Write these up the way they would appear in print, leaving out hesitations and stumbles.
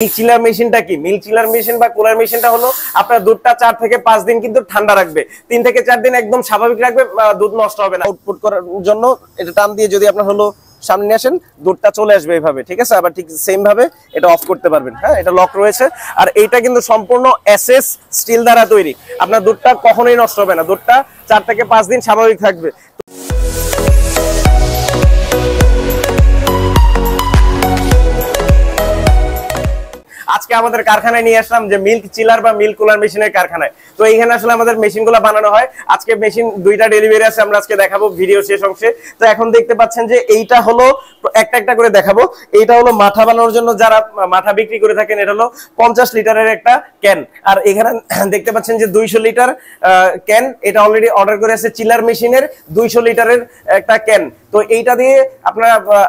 Milk chiller মেশিনটা কি? Milk chiller machine বা কুলার মেশিনটা হলো আপনার দুধটা 4 থেকে 5 দিন কিন্তু ঠান্ডা রাখবে, 3 থেকে 4 দিন একদম স্বাভাবিক রাখবে, দুধ নষ্ট হবে না। আউটপুট করার জন্য এটা টান দিয়ে যদি আপনার হলো সামনে আসেন, দুধটা চলে আসবে এইভাবে, ঠিক আছে। আবার ঠিক সেম ভাবে এটা অফ করতে পারবেন। হ্যাঁ, এটা লক রয়েছে। আর এইটা কিন্তু সম্পূর্ণ এসএস স্টিল দ্বারা তৈরি, আপনার দুধটা কখনোই নষ্ট হবে না, দুধটা 4 থেকে 5 দিন স্বাভাবিক থাকবে। আজকে আমাদের কারখানায় নিয়ে আসলাম যে মিল্ক চিলার বা মিল্ক কুলার মেশিনের কারখানায়। তো এইখানে আসলে আমাদের মেশিনগুলো বানানো হয়। আজকে মেশিন 2টা ডেলিভারি আছে, আমরা আজকে দেখাবো ভিডিও শেষ অংশে। তো এখন দেখতে পাচ্ছেন যে এইটা হলো একটা একটা করে দেখাবো। এইটা হলো মাঠা বানানোর জন্য যারা মাঠা বিক্রি করে থাকেন, এটা হলো 50 লিটারের একটা ক্যান। আর এখানে দেখতে পাচ্ছেন যে 200 লিটার ক্যান, এটা অলরেডি অর্ডার করে আছে চিলার মেশিনের 200 লিটারের একটা ক্যান। তো এইটা দিয়ে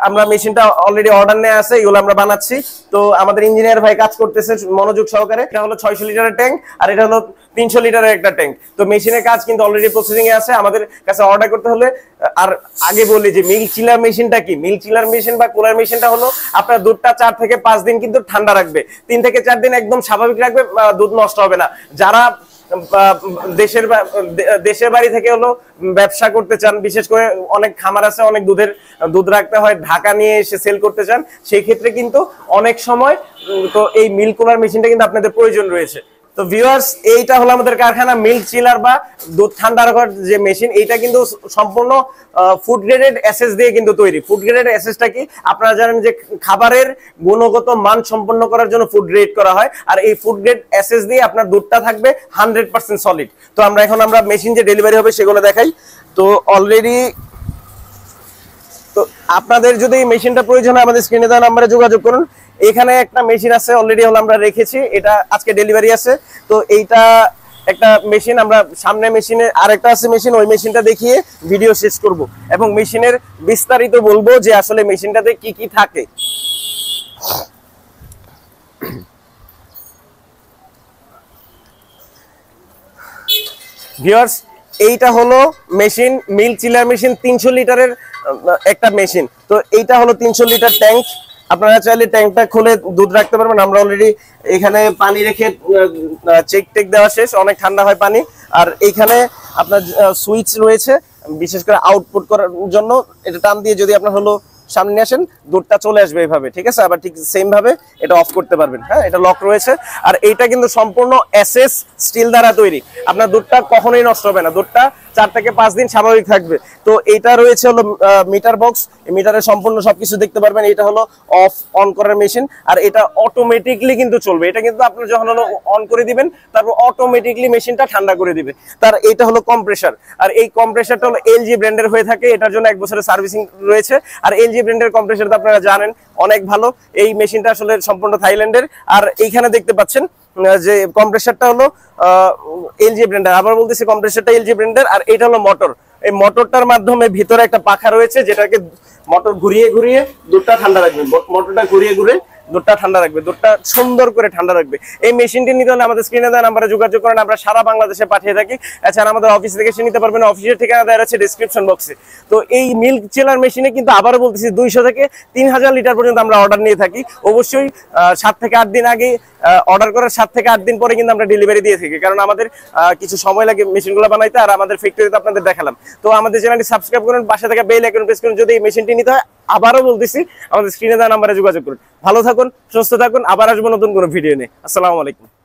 আমরা মেশিনটা অলরেডি অর্ডার নেওয়া আছে, এগুলো আমরা বানাচ্ছি। তো আমাদের ইঞ্জিনিয়ার ভাই কাজ করতেছে মনোযোগ সহকারে। এটা হলো 600 লিটারের ট্যাঙ্ক, আর এটা হলো 300 লিটারের একটা ট্যাঙ্ক। তো মেশিনের কাজ কিন্তু অলরেডি প্রসেসিং এ আছে, আমাদের কাছে অর্ডার করতে হলে। আর আগে বলি যে মিল্ক চিলার মেশিনটা কি? মিল্ক চিলার মেশিন বা কুলার মেশিনটা হলো আপনার দুধটা 4 থেকে 5 দিন কিন্তু ঠান্ডা রাখবে, 3 থেকে 4 দিন একদম স্বাভাবিক রাখবে, দুধ নষ্ট হবে না। যারা দেশের বাড়ি থেকে হলো ব্যবসা করতে চান, বিশেষ করে অনেক খামার আছে, অনেক দুধ রাখতে হয়, ঢাকা নিয়ে এসে সেল করতে চান, সেই ক্ষেত্রে কিন্তু অনেক সময় তো এই মিল্ক কুলার মেশিনটা কিন্তু আপনাদের প্রয়োজন রয়েছে। তো ভিউয়ার্স, এইটা হলো আমাদের কারখানা মিল্ক চিলার বা দুধ ঠান্ডা রাখার যে মেশিন। এইটা কিন্তু সম্পূর্ণ ফুড গ্রেডেড এসএস দিয়ে কিন্তু তৈরি। ফুড গ্রেডেড এসএসটা কি? আপনারা জানেন যে খাবারের গুণগত মান সম্পন্ন করার জন্য ফুড গ্রেড করা হয়, আর এই ফুড গ্রেড এসএস দিয়ে আপনার দুধটা থাকবে 100% সলিড। তো আমরা মেশিন যে ডেলিভারি হবে সেগুলো দেখাই। তো অলরেডি তো আপনাদের যদি এই মেশিনটা প্রয়োজন হয়, আমাদের স্ক্রিনে দেওয়া নম্বরে যোগাযোগ করুন। এখানে একটা মেশিন আছে অলরেডি হলো আমরা রেখেছি, এটা আজকে ডেলিভারি আছে। তো এইটা একটা মেশিন, আমরা সামনে মেশিনে আরেকটা আছে মেশিন, ওই মেশিনটা দেখিয়ে ভিডিও শেষ করব এবং মেশিনের বিস্তারিত বলবো যে আসলে মেশিনটাতে কি কি থাকে। ভিউয়ার্স, এইটা হলো মেশিন, মিল্ক চিলার মেশিন, 300 লিটারের একটা মেশিন। তো এইটা হলো 300 লিটার ট্যাঙ্ক। আপনারা চাইলে ট্যাঙ্কটা খুলে দুধ রাখতে পারবেন। আমরা অলরেডি এখানে পানি রেখে চেক টেক দেওয়া শেষ, অনেক ঠান্ডা হয় পানি। আর এইখানে আপনার সুইচ রয়েছে বিশেষ করে আউটপুট করার জন্য। এটা টান দিয়ে যদি আপনার হলো সামনে আসেন, দুধটা চলে আসবে এইভাবে, ঠিক আছে। আবার ঠিক সেম ভাবে এটা অফ করতে পারবেন। হ্যাঁ, এটা লক রয়েছে। আর এইটা কিন্তু সম্পূর্ণ এসএস স্টিল দ্বারা তৈরি, আপনার দুধটা কখনোই নষ্ট হবে না, দুধটা 4 থেকে 5 দিন স্বাভাবিক থাকবে। তো এইটা রয়েছে হলো মিটার বক্স, মিটারে সম্পূর্ণ সবকিছু দেখতে পারবেন। এটা হলো অফ অন করার মেশিন, আর এটা অটোমেটিকলি কিন্তু চলবে। এটা কিন্তু আপনি যখন হলো অন করে দিবেন, তারপর অটোমেটিকলি মেশিনটা ঠান্ডা করে দিবে। তার এইটা হলো কম্প্রেসার, আর এই কম্প্রেসারটা হলো এলজি ব্র্যান্ডের হয়ে থাকে। এটার জন্য 1 বছরের সার্ভিসিং রয়েছে। আর এলজি ব্র্যান্ডের কম্প্রেসার তো আপনারা জানেন অনেক ভালো। এই মেশিনটা আসলে সম্পূর্ণ থাইল্যান্ডের। আর এইখানে দেখতে পাচ্ছেন যে কম্প্রেসারটা হলো এলজি ব্র্যান্ডের। আবার বলতেছি, কম্প্রেসারটা এলজি ব্র্যান্ডের। আর এটা হলো মোটর, এই মোটরটার মাধ্যমে ভিতরে একটা পাখা রয়েছে, যেটাকে মোটর ঘুরিয়ে ঘুরিয়ে দুধটা ঠান্ডা রাখবে। মোটরটা ঘুরিয়ে ঘুরিয়ে দুধটা ঠান্ডা রাখবে, দুধটা সুন্দর করে ঠান্ডা রাখবে। এই মেশিনটি নিতে হলে আমাদের স্ক্রিনে দেওয়া নাম্বারে যোগাযোগ করেন, আমরা সারা বাংলাদেশে পাঠিয়ে থাকি। এছাড়া আমাদের অফিস থেকে এসে নিতে পারবেন, অফিসের ঠিকানা দেওয়া আছে ডেসক্রিপশন বক্সে। তো এই মিল্ক চিলার মেশিনে কিন্তু আবারও বলতেছি 200 থেকে 3000 লিটার পর্যন্ত আমরা অর্ডার নিয়ে থাকি। অবশ্যই 7 থেকে 8 দিন আগে অর্ডার করার 7 থেকে 8 দিন পরে কিন্তু আমরা ডেলিভারি দিয়ে থাকি, কারণ আমাদের কিছু সময় লাগে মেশিনগুলো বানাইতে। আর আমাদের ফ্যাক্টরিতে আপনাদের দেখালাম। তো আমাদের চ্যানেলটি সাবস্ক্রাইব করুন, পাশে থাকা বেল আইকন প্রেস করুন যদি এই মেশিনটি নিতে হয়। আবারও বলতেছি, আমাদের স্ক্রিনে দেওয়া নাম্বারে যোগাযোগ করুন। ভালো থাকুন, সুস্থ থাকুন, আবার আসবো নতুন কোনো ভিডিও নিয়ে। আসসালামু আলাইকুম।